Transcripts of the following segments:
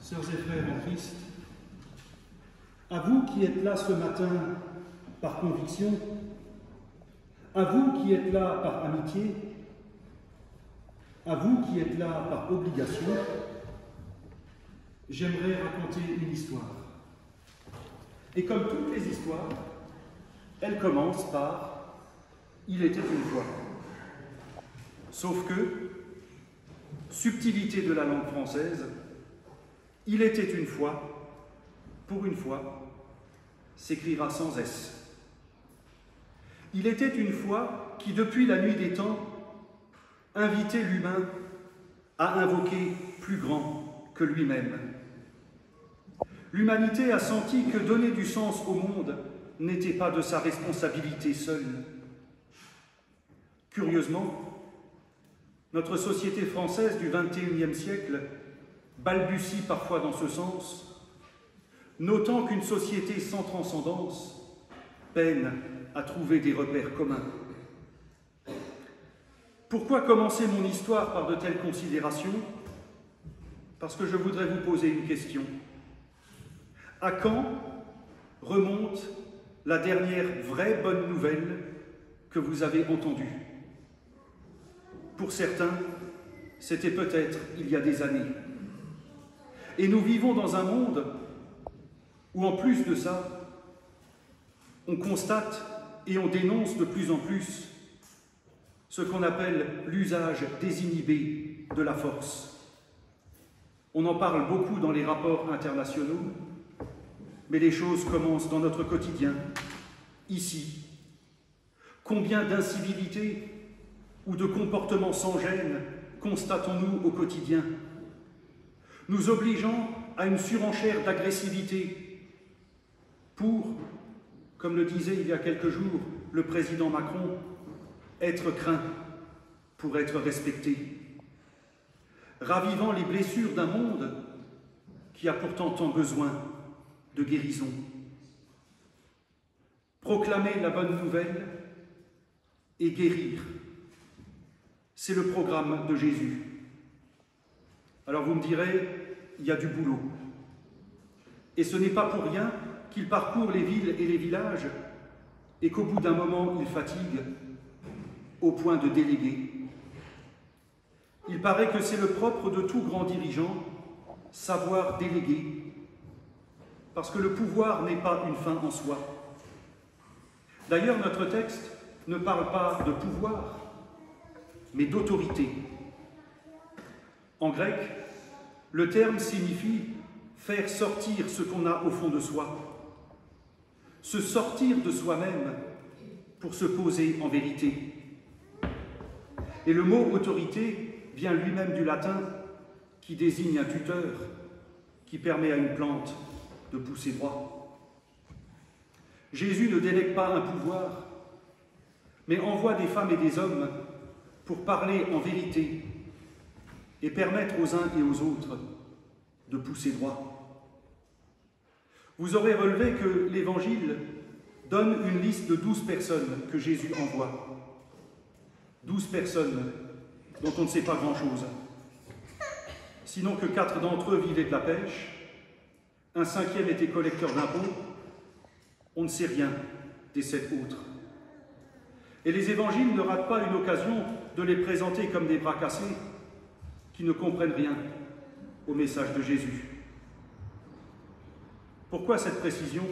Sœurs et frères en Christ, à vous qui êtes là ce matin par conviction, à vous qui êtes là par amitié, à vous qui êtes là par obligation, j'aimerais raconter une histoire. Et comme toutes les histoires, elle commence par « Il était une fois ». Sauf que, subtilité de la langue française, « Il était une fois », pour une fois, s'écrira sans S. Il était une fois qui, depuis la nuit des temps, invitait l'humain à invoquer plus grand que lui-même. L'humanité a senti que donner du sens au monde n'était pas de sa responsabilité seule. Curieusement, notre société française du XXIe siècle balbutie parfois dans ce sens, notant qu'une société sans transcendance peine à trouver des repères communs. Pourquoi commencer mon histoire par de telles considérations? Parce que je voudrais vous poser une question. À quand remonte la dernière vraie bonne nouvelle que vous avez entendue? Pour certains, c'était peut-être il y a des années. Et nous vivons dans un monde où, en plus de ça, on constate et on dénonce de plus en plus ce qu'on appelle l'usage désinhibé de la force. On en parle beaucoup dans les rapports internationaux, mais les choses commencent dans notre quotidien, ici. Combien d'incivilités ou de comportements sans gêne constatons-nous au quotidien, nous obligeant à une surenchère d'agressivité pour, comme le disait il y a quelques jours le président Macron, être craint pour être respecté, ravivant les blessures d'un monde qui a pourtant tant besoin de guérison. Proclamer la bonne nouvelle et guérir, c'est le programme de Jésus. Alors vous me direz, il y a du boulot. Et ce n'est pas pour rien qu'il parcourt les villes et les villages et qu'au bout d'un moment, il fatigue au point de déléguer. Il paraît que c'est le propre de tout grand dirigeant, savoir déléguer, parce que le pouvoir n'est pas une fin en soi. D'ailleurs, notre texte ne parle pas de pouvoir, mais d'autorité. En grec, le terme signifie faire sortir ce qu'on a au fond de soi, se sortir de soi-même pour se poser en vérité. Et le mot autorité vient lui-même du latin qui désigne un tuteur qui permet à une plante de pousser droit. Jésus ne délègue pas un pouvoir, mais envoie des femmes et des hommes pour parler en vérité et permettre aux uns et aux autres de pousser droit. Vous aurez relevé que l'Évangile donne une liste de 12 personnes que Jésus envoie. 12 personnes dont on ne sait pas grand-chose. Sinon que 4 d'entre eux vivaient de la pêche, un 5e était collecteur d'impôts, on ne sait rien des 7 autres. Et les évangiles ne ratent pas une occasion de les présenter comme des bras cassés qui ne comprennent rien au message de Jésus. Pourquoi cette précision?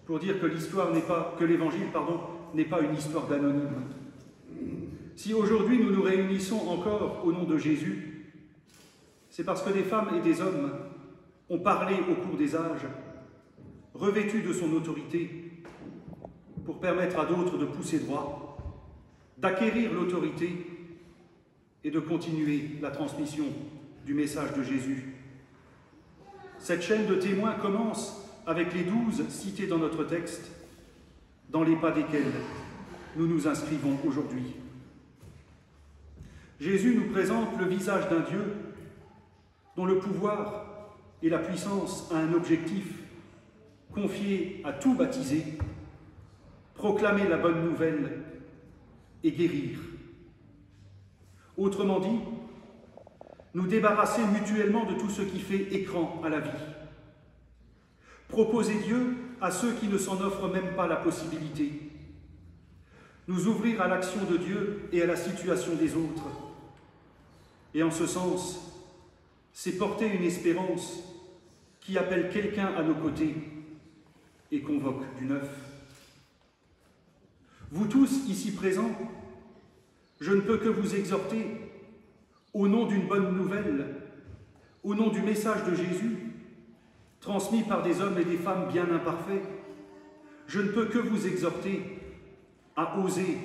Pour dire que l'évangile n'est pas une histoire d'anonyme. Si aujourd'hui nous nous réunissons encore au nom de Jésus, c'est parce que des femmes et des hommes ont parlé au cours des âges, revêtus de son autorité, pour permettre à d'autres de pousser droit, d'acquérir l'autorité et de continuer la transmission du message de Jésus. Cette chaîne de témoins commence avec les 12 cités dans notre texte, dans les pas desquels nous nous inscrivons aujourd'hui. Jésus nous présente le visage d'un Dieu dont le pouvoir et la puissance a un objectif, confié à tout baptisé, proclamer la bonne nouvelle et guérir. Autrement dit, nous débarrasser mutuellement de tout ce qui fait écran à la vie, proposer Dieu à ceux qui ne s'en offrent même pas la possibilité, nous ouvrir à l'action de Dieu et à la situation des autres. Et en ce sens, c'est porter une espérance qui appelle quelqu'un à nos côtés et convoque du neuf. Vous tous ici présents, je ne peux que vous exhorter, au nom d'une bonne nouvelle, au nom du message de Jésus, transmis par des hommes et des femmes bien imparfaits, je ne peux que vous exhorter à oser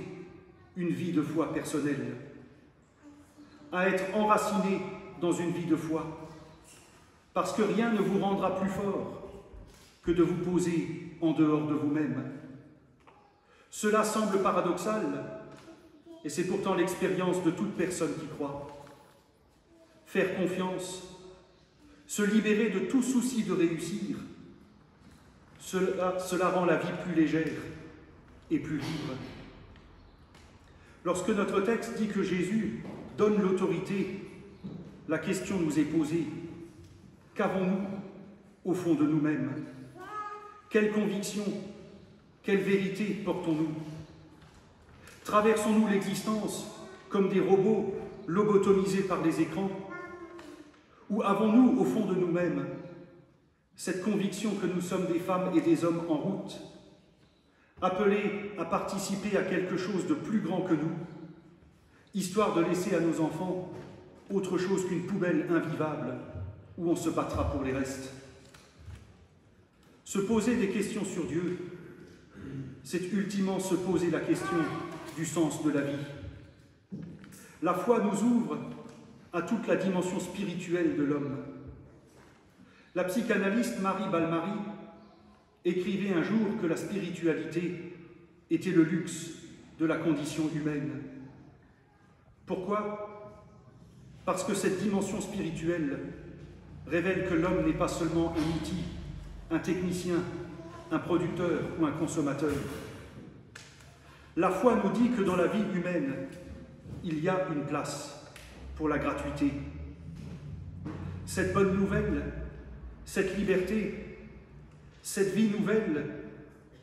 une vie de foi personnelle, à être enraciné dans une vie de foi, parce que rien ne vous rendra plus fort que de vous poser en dehors de vous-même. Cela semble paradoxal, et c'est pourtant l'expérience de toute personne qui croit. Faire confiance, se libérer de tout souci de réussir, cela rend la vie plus légère et plus libre. Lorsque notre texte dit que Jésus donne l'autorité, la question nous est posée. Qu'avons-nous au fond de nous-mêmes? Quelle conviction, quelle vérité portons-nous? Traversons-nous l'existence comme des robots lobotomisés par les écrans? Ou avons-nous au fond de nous-mêmes cette conviction que nous sommes des femmes et des hommes en route, appelés à participer à quelque chose de plus grand que nous, histoire de laisser à nos enfants autre chose qu'une poubelle invivable où on se battra pour les restes? Se poser des questions sur Dieu, c'est ultimement se poser la question du sens de la vie. La foi nous ouvre à toute la dimension spirituelle de l'homme. La psychanalyste Marie Balmary écrivait un jour que la spiritualité était le luxe de la condition humaine. Pourquoi? Parce que cette dimension spirituelle révèle que l'homme n'est pas seulement un outil, un technicien, un producteur ou un consommateur. La foi nous dit que dans la vie humaine, il y a une place pour la gratuité. Cette bonne nouvelle, cette liberté, cette vie nouvelle,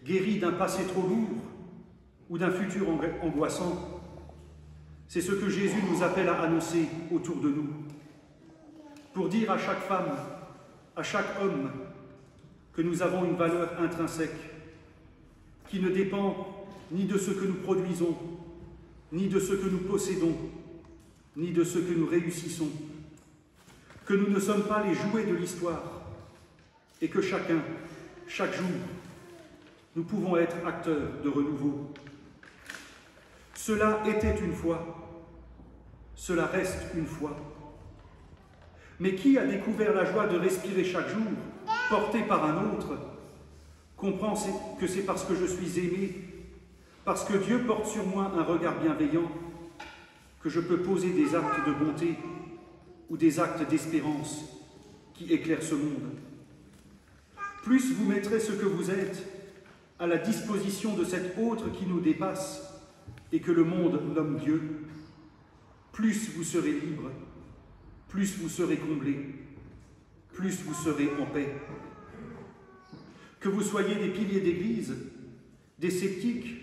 guérie d'un passé trop lourd ou d'un futur angoissant, c'est ce que Jésus nous appelle à annoncer autour de nous, pour dire à chaque femme, à chaque homme, que nous avons une valeur intrinsèque, qui ne dépend ni de ce que nous produisons, ni de ce que nous possédons, ni de ce que nous réussissons, que nous ne sommes pas les jouets de l'histoire, et que chacun, chaque jour, nous pouvons être acteurs de renouveau. Cela était une fois, cela reste une fois. Mais qui a découvert la joie de respirer chaque jour, porté par un autre, comprend que c'est parce que je suis aimé, parce que Dieu porte sur moi un regard bienveillant, que je peux poser des actes de bonté ou des actes d'espérance qui éclairent ce monde. Plus vous mettrez ce que vous êtes à la disposition de cet autre qui nous dépasse et que le monde nomme Dieu, plus vous serez libre, plus vous serez comblés, plus vous serez en paix. Que vous soyez des piliers d'église, des sceptiques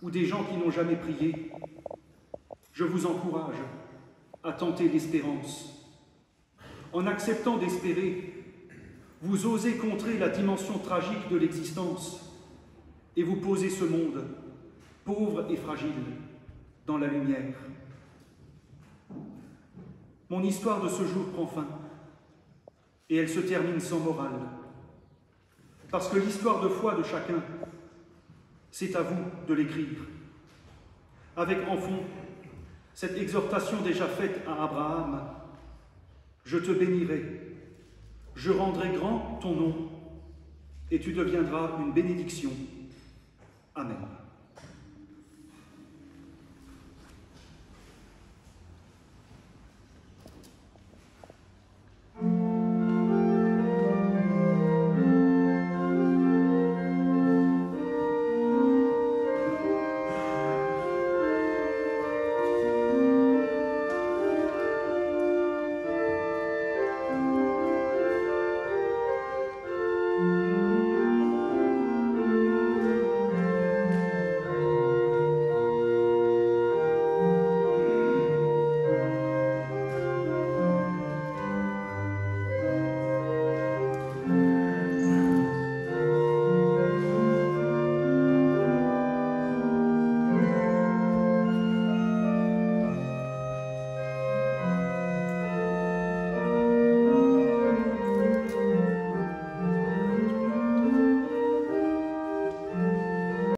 ou des gens qui n'ont jamais prié, je vous encourage à tenter l'espérance. En acceptant d'espérer, vous osez contrer la dimension tragique de l'existence et vous posez ce monde, pauvre et fragile, dans la lumière. Mon histoire de ce jour prend fin et elle se termine sans morale. Parce que l'histoire de foi de chacun, c'est à vous de l'écrire. Avec en fond cette exhortation déjà faite à Abraham, « Je te bénirai, je rendrai grand ton nom, et tu deviendras une bénédiction. » Amen.